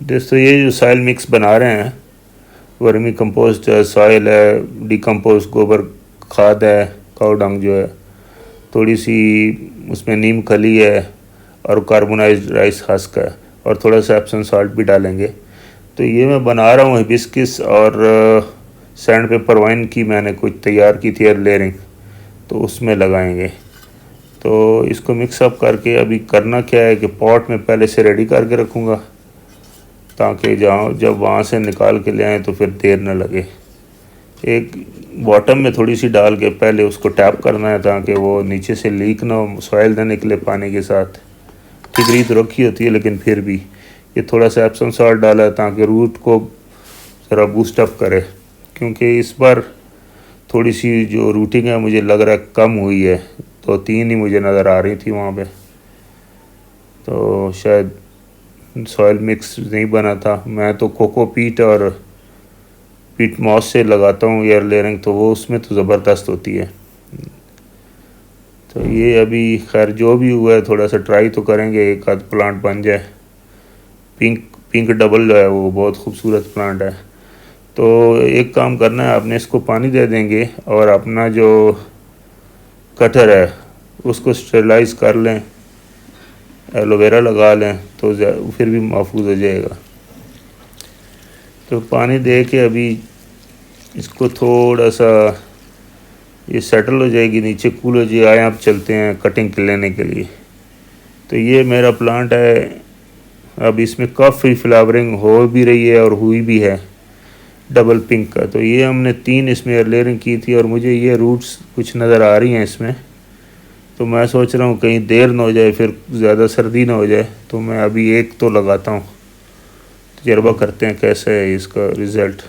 दोस्तों ये जो सॉइल मिक्स बना रहे हैं, वर्मी कंपोस्ट सॉइल है, डिकम्पोज गोबर खाद है, काऊ डंग जो है, थोड़ी सी उसमें नीम खली है और कार्बोनाइज्ड राइस हस्क है और थोड़ा सा एप्सम सॉल्ट भी डालेंगे। तो ये मैं बना रहा हूँ हिबिस्किस और सैंड पेपर वाइन की मैंने कुछ तैयार की थी एयर लेयरिंग, तो उसमें लगाएंगे। तो इसको मिक्सअप करके अभी करना क्या है कि पॉट में पहले से रेडी करके रखूँगा, ताकि जब वहाँ से निकाल के ले आएँ तो फिर देर न लगे। एक बॉटम में थोड़ी सी डाल के पहले उसको टैप करना है, ताकि वो नीचे से लीक ना हो, सॉइल ना निकले पानी के साथ। ठिकरी तो रखी होती है लेकिन फिर भी ये थोड़ा सा एप्सम सॉल्ट डाला है ताकि रूट को ज़रा बूस्ट अप करे, क्योंकि इस बार थोड़ी सी जो रूटिंग है मुझे लग रहा है कम हुई है, तो 3 ही मुझे नज़र आ रही थी वहाँ पे, तो शायद सॉइल मिक्स नहीं बना था। मैं तो कोको पीट और पीट मॉस से लगाता हूँ एयर लेयरिंग, तो वो उसमें तो ज़बरदस्त होती है। तो ये अभी खैर जो भी हुआ है थोड़ा सा ट्राई तो करेंगे, एक आध प्लांट बन जाए। पिंक पिंक डबल जो है वो बहुत खूबसूरत प्लांट है। तो एक काम करना है, आपने इसको पानी दे देंगे और अपना जो कटर है उसको स्टेरलाइज कर लें, एलोवेरा लगा लें तो फिर भी महफूज हो जाएगा। तो पानी दे के अभी इसको थोड़ा सा ये सेटल हो जाएगी, नीचे कूल हो जाए। आए आप चलते हैं कटिंग के लेने के लिए। तो ये मेरा प्लांट है, अब इसमें काफ़ी फ्लावरिंग हो भी रही है और हुई भी है डबल पिंक का। तो ये हमने 3 इसमें लेयरिंग की थी और मुझे ये रूट्स कुछ नज़र आ रही हैं इसमें। तो मैं सोच रहा हूँ कहीं देर ना हो जाए, फिर ज़्यादा सर्दी ना हो जाए, तो मैं अभी एक तो लगाता हूँ, तजर्बा करते हैं कैसा है इसका रिज़ल्ट।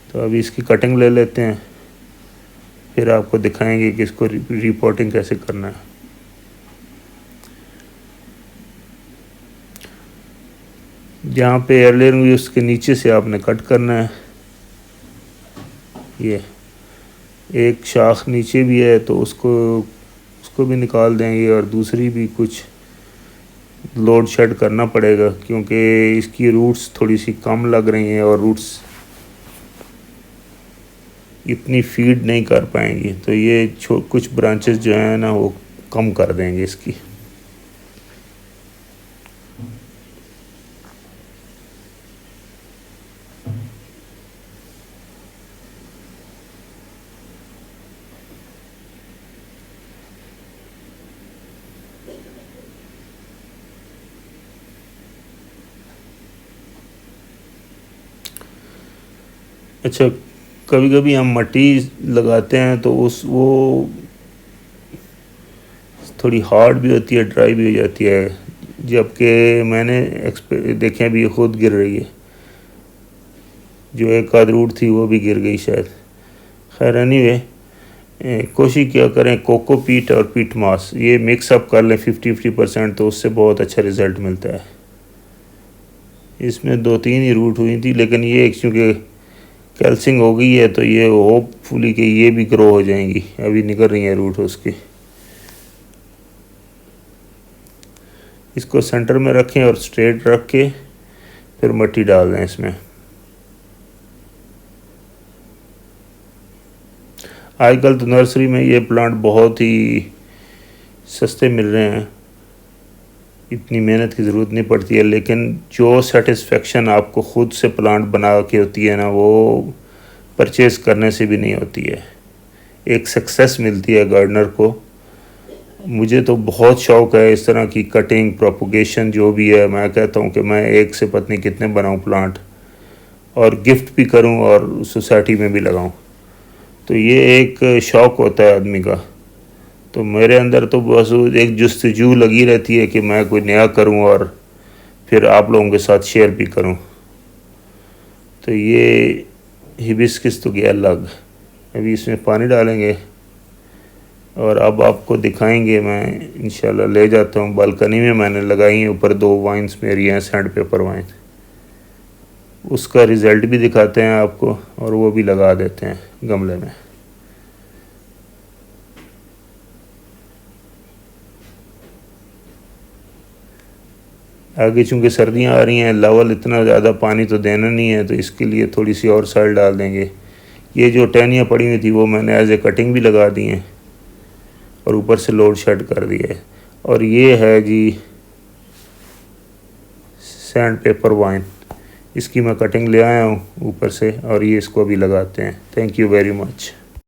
तो अभी इसकी कटिंग ले लेते हैं, फिर आपको दिखाएंगे कि इसको रिपोर्टिंग कैसे करना है। जहाँ पे एयर लेयरिंग हुई उसके नीचे से आपने कट करना है। ये एक शाख नीचे भी है तो उसको भी निकाल देंगे, और दूसरी भी कुछ लोड शेड करना पड़ेगा, क्योंकि इसकी रूट्स थोड़ी सी कम लग रही हैं और रूट्स इतनी फीड नहीं कर पाएंगी। तो ये कुछ ब्रांचेस जो हैं ना वो कम कर देंगे इसकी। अच्छा, कभी कभी हम मिट्टी लगाते हैं तो वो थोड़ी हार्ड भी होती है, ड्राई भी हो जाती है, जबकि मैंने देखे अभी ये खुद गिर रही है। जो एक आध रूट थी वो भी गिर गई शायद। खैर एनीवे, कोशिश क्या करें कोको पीट और पीट मास ये मिक्स अप कर लें 50-50%, तो उससे बहुत अच्छा रिज़ल्ट मिलता है। इसमें 2-3 ही रूट हुई थी, लेकिन ये क्योंकि कैल्सिंग हो गई है तो ये होपफुली कि ये भी ग्रो हो जाएंगी। अभी निकल रही हैं रूट उसकी। इसको सेंटर में रखें और स्ट्रेट रख के फिर मिट्टी डाल दें इसमें। आजकल तो नर्सरी में ये प्लांट बहुत ही सस्ते मिल रहे हैं, इतनी मेहनत की ज़रूरत नहीं पड़ती है, लेकिन जो सेटिस्फेक्शन आपको ख़ुद से प्लांट बना के होती है ना, वो परचेज़ करने से भी नहीं होती है। एक सक्सेस मिलती है गार्डनर को। मुझे तो बहुत शौक़ है इस तरह की कटिंग प्रोपोगेशन जो भी है। मैं कहता हूँ कि मैं एक से पत्नी कितने बनाऊँ प्लांट, और गिफ्ट भी करूँ और सोसाइटी में भी लगाऊँ। तो ये एक शौक़ होता है आदमी का। तो मेरे अंदर तो बस एक जस्तजू लगी रहती है कि मैं कोई नया करूं और फिर आप लोगों के साथ शेयर भी करूं। तो ये हिबिस्किस तो गया अलग। अभी इसमें पानी डालेंगे और अब आपको दिखाएंगे। मैं इंशाल्लाह ले जाता हूं, बालकनी में मैंने लगाई हैं, ऊपर 2 वाइन्स मेरी हैं, सैंड पेपर वाइन। उसका रिज़ल्ट भी दिखाते हैं आपको और वो भी लगा देते हैं गमले में। आगे चूँकि सर्दियाँ आ रही हैं, लेवल इतना ज़्यादा पानी तो देना नहीं है, तो इसके लिए थोड़ी सी और सॉइल डाल देंगे। ये जो टहनियाँ पड़ी हुई थी वो मैंने एज ए कटिंग भी लगा दी हैं और ऊपर से लोड शेड कर दिया है। और ये है जी सैंड पेपर वाइन, इसकी मैं कटिंग ले आया हूँ ऊपर से, और ये इसको भी लगाते हैं। Thank you very much.